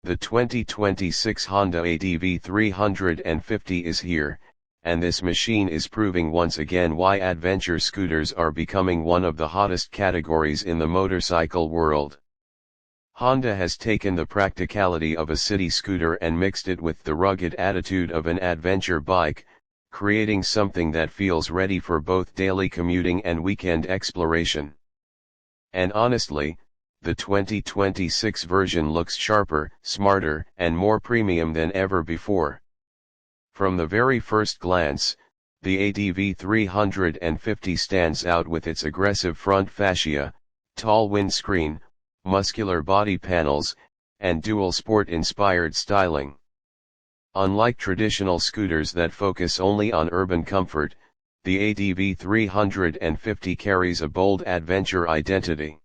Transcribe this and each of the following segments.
The 2026 Honda ADV 350 is here, and this machine is proving once again why adventure scooters are becoming one of the hottest categories in the motorcycle world. Honda has taken the practicality of a city scooter and mixed it with the rugged attitude of an adventure bike, creating something that feels ready for both daily commuting and weekend exploration. And honestly, the 2026 version looks sharper, smarter, and more premium than ever before. From the very first glance, the ADV 350 stands out with its aggressive front fascia, tall windscreen, muscular body panels, and dual sport-inspired styling. Unlike traditional scooters that focus only on urban comfort, the ADV 350 carries a bold adventure identity.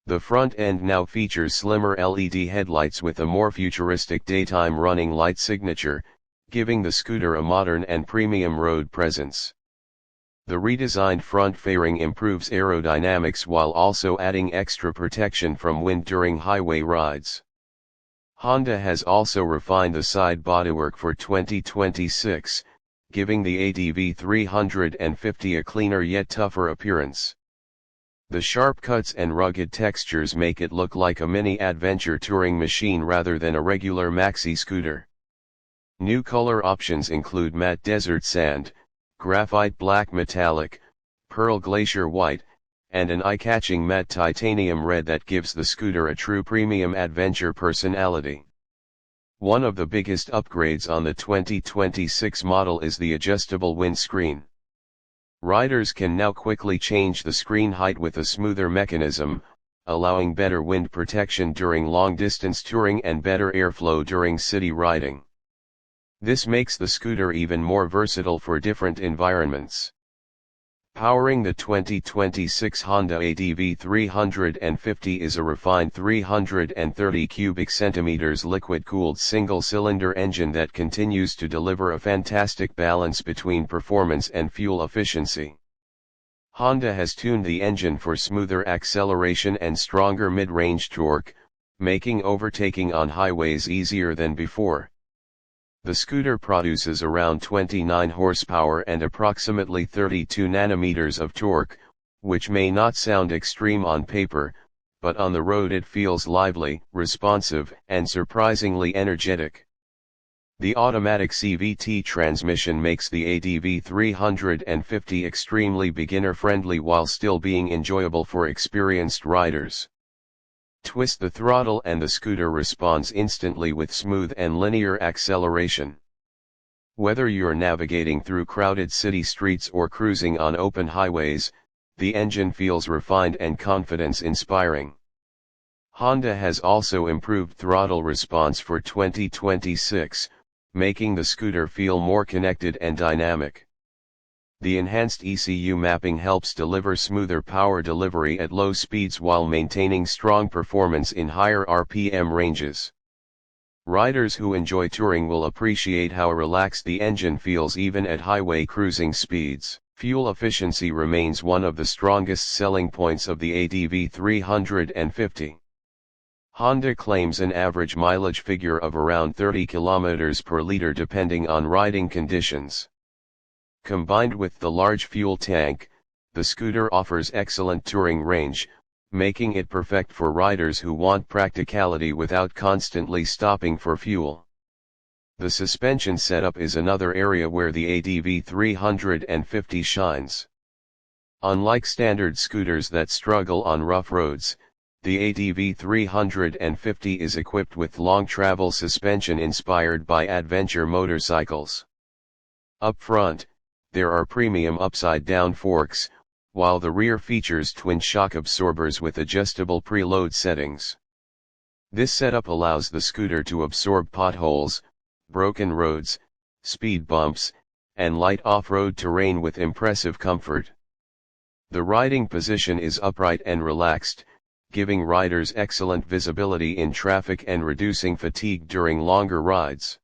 The front end now features slimmer LED headlights with a more futuristic daytime running light signature, giving the scooter a modern and premium road presence. The redesigned front fairing improves aerodynamics while also adding extra protection from wind during highway rides. Honda has also refined the side bodywork for 2026, giving the ADV 350 a cleaner yet tougher appearance. The sharp cuts and rugged textures make it look like a mini adventure touring machine rather than a regular maxi scooter. New color options include matte desert sand, graphite black metallic, pearl glacier white, and an eye-catching matte titanium red that gives the scooter a true premium adventure personality. One of the biggest upgrades on the 2026 model is the adjustable windscreen. Riders can now quickly change the screen height with a smoother mechanism, allowing better wind protection during long-distance touring and better airflow during city riding. This makes the scooter even more versatile for different environments. Powering the 2026 Honda ADV 350 is a refined 330 cubic centimeters liquid-cooled single-cylinder engine that continues to deliver a fantastic balance between performance and fuel efficiency. Honda has tuned the engine for smoother acceleration and stronger mid-range torque, making overtaking on highways easier than before. The scooter produces around 29 horsepower and approximately 32 nanometers of torque, which may not sound extreme on paper, but on the road it feels lively, responsive, and surprisingly energetic. The automatic CVT transmission makes the ADV 350 extremely beginner-friendly while still being enjoyable for experienced riders. Twist the throttle and the scooter responds instantly with smooth and linear acceleration. Whether you're navigating through crowded city streets or cruising on open highways, the engine feels refined and confidence-inspiring. Honda has also improved throttle response for 2026, making the scooter feel more connected and dynamic. The enhanced ECU mapping helps deliver smoother power delivery at low speeds while maintaining strong performance in higher RPM ranges. Riders who enjoy touring will appreciate how relaxed the engine feels even at highway cruising speeds. Fuel efficiency remains one of the strongest selling points of the ADV 350. Honda claims an average mileage figure of around 30 km per liter depending on riding conditions. Combined with the large fuel tank, the scooter offers excellent touring range, making it perfect for riders who want practicality without constantly stopping for fuel. The suspension setup is another area where the ADV 350 shines. Unlike standard scooters that struggle on rough roads, the ADV 350 is equipped with long travel suspension inspired by adventure motorcycles. Up front, there are premium upside-down forks, while the rear features twin shock absorbers with adjustable preload settings. This setup allows the scooter to absorb potholes, broken roads, speed bumps, and light off-road terrain with impressive comfort. The riding position is upright and relaxed, giving riders excellent visibility in traffic and reducing fatigue during longer rides.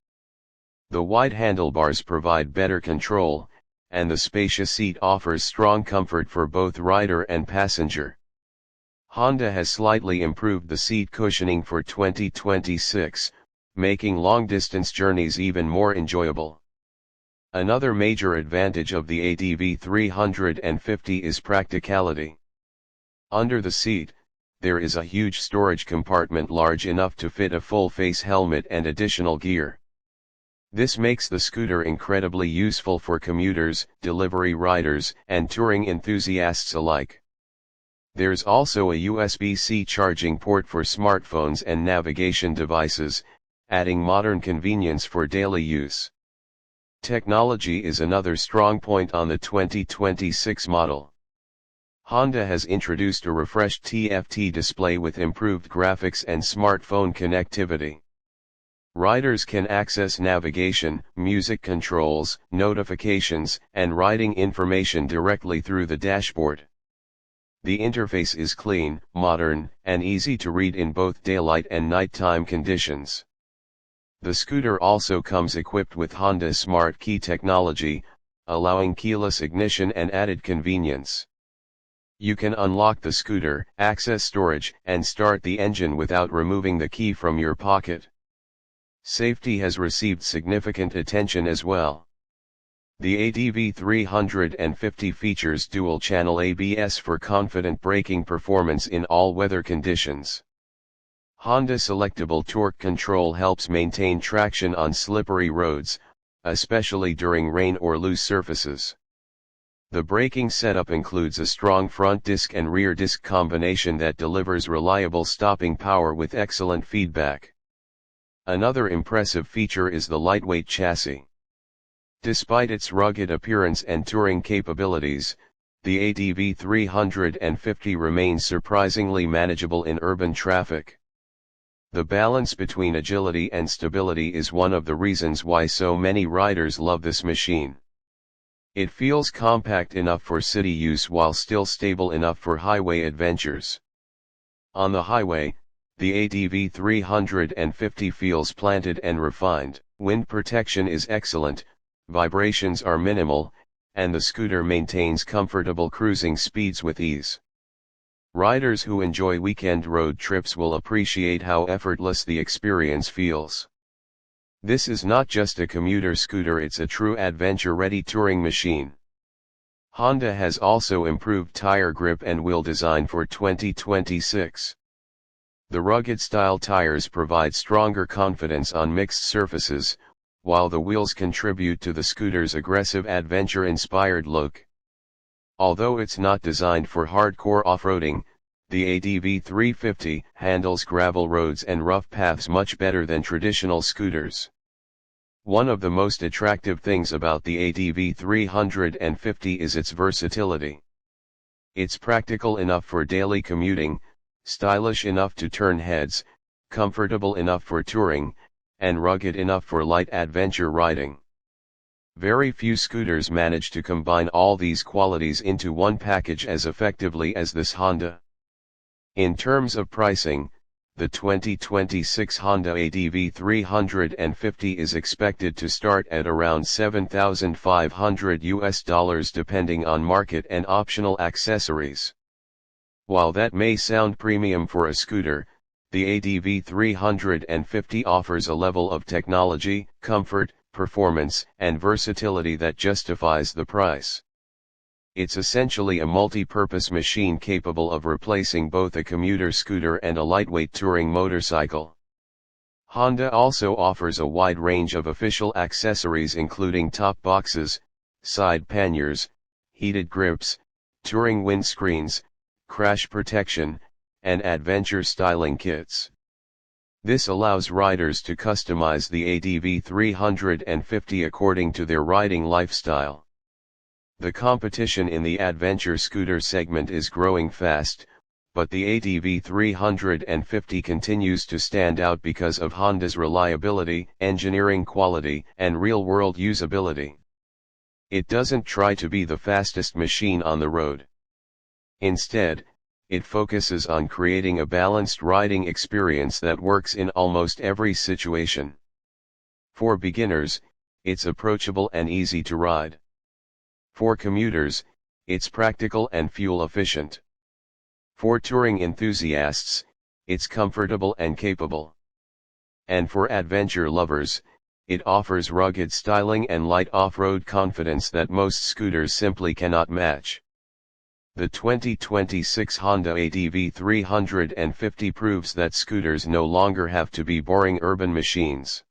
The wide handlebars provide better control, and the spacious seat offers strong comfort for both rider and passenger. Honda has slightly improved the seat cushioning for 2026, making long-distance journeys even more enjoyable. Another major advantage of the ADV 350 is practicality. Under the seat, there is a huge storage compartment large enough to fit a full-face helmet and additional gear. This makes the scooter incredibly useful for commuters, delivery riders, and touring enthusiasts alike. There's also a USB-C charging port for smartphones and navigation devices, adding modern convenience for daily use. Technology is another strong point on the 2026 model. Honda has introduced a refreshed TFT display with improved graphics and smartphone connectivity. Riders can access navigation, music controls, notifications, and riding information directly through the dashboard. The interface is clean, modern, and easy to read in both daylight and nighttime conditions. The scooter also comes equipped with Honda's Smart Key technology, allowing keyless ignition and added convenience. You can unlock the scooter, access storage, and start the engine without removing the key from your pocket. Safety has received significant attention as well. The ADV 350 features dual-channel ABS for confident braking performance in all weather conditions. Honda Selectable Torque Control helps maintain traction on slippery roads, especially during rain or loose surfaces. The braking setup includes a strong front disc and rear disc combination that delivers reliable stopping power with excellent feedback. Another impressive feature is the lightweight chassis. Despite its rugged appearance and touring capabilities, the ADV 350 remains surprisingly manageable in urban traffic. The balance between agility and stability is one of the reasons why so many riders love this machine. It feels compact enough for city use while still stable enough for highway adventures. On the highway, the ADV 350 feels planted and refined. Wind protection is excellent, vibrations are minimal, and the scooter maintains comfortable cruising speeds with ease. Riders who enjoy weekend road trips will appreciate how effortless the experience feels. This is not just a commuter scooter, it's a true adventure-ready touring machine. Honda has also improved tire grip and wheel design for 2026. The rugged-style tires provide stronger confidence on mixed surfaces, while the wheels contribute to the scooter's aggressive adventure-inspired look. Although it's not designed for hardcore off-roading, the ADV 350 handles gravel roads and rough paths much better than traditional scooters. One of the most attractive things about the ADV 350 is its versatility. It's practical enough for daily commuting, stylish enough to turn heads, comfortable enough for touring, and rugged enough for light adventure riding. Very few scooters manage to combine all these qualities into one package as effectively as this Honda. In terms of pricing, the 2026 Honda ADV 350 is expected to start at around $7,500 depending on market and optional accessories. While that may sound premium for a scooter, the ADV 350 offers a level of technology, comfort, performance, and versatility that justifies the price. It's essentially a multi-purpose machine capable of replacing both a commuter scooter and a lightweight touring motorcycle. Honda also offers a wide range of official accessories including top boxes, side panniers, heated grips, touring windscreens, crash protection, and adventure styling kits. This allows riders to customize the ADV 350 according to their riding lifestyle. The competition in the adventure scooter segment is growing fast, but the ADV 350 continues to stand out because of Honda's reliability, engineering quality, and real-world usability. It doesn't try to be the fastest machine on the road. Instead, it focuses on creating a balanced riding experience that works in almost every situation. For beginners, it's approachable and easy to ride. For commuters, it's practical and fuel efficient. For touring enthusiasts, it's comfortable and capable. And for adventure lovers, it offers rugged styling and light off-road confidence that most scooters simply cannot match. The 2026 Honda ADV 350 proves that scooters no longer have to be boring urban machines.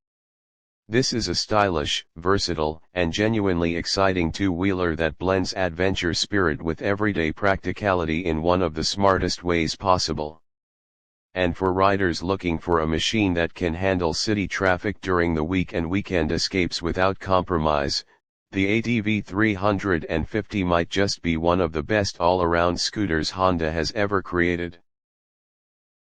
This is a stylish, versatile, and genuinely exciting two-wheeler that blends adventure spirit with everyday practicality in one of the smartest ways possible. And for riders looking for a machine that can handle city traffic during the week and weekend escapes without compromise, the ADV 350 might just be one of the best all-around scooters Honda has ever created.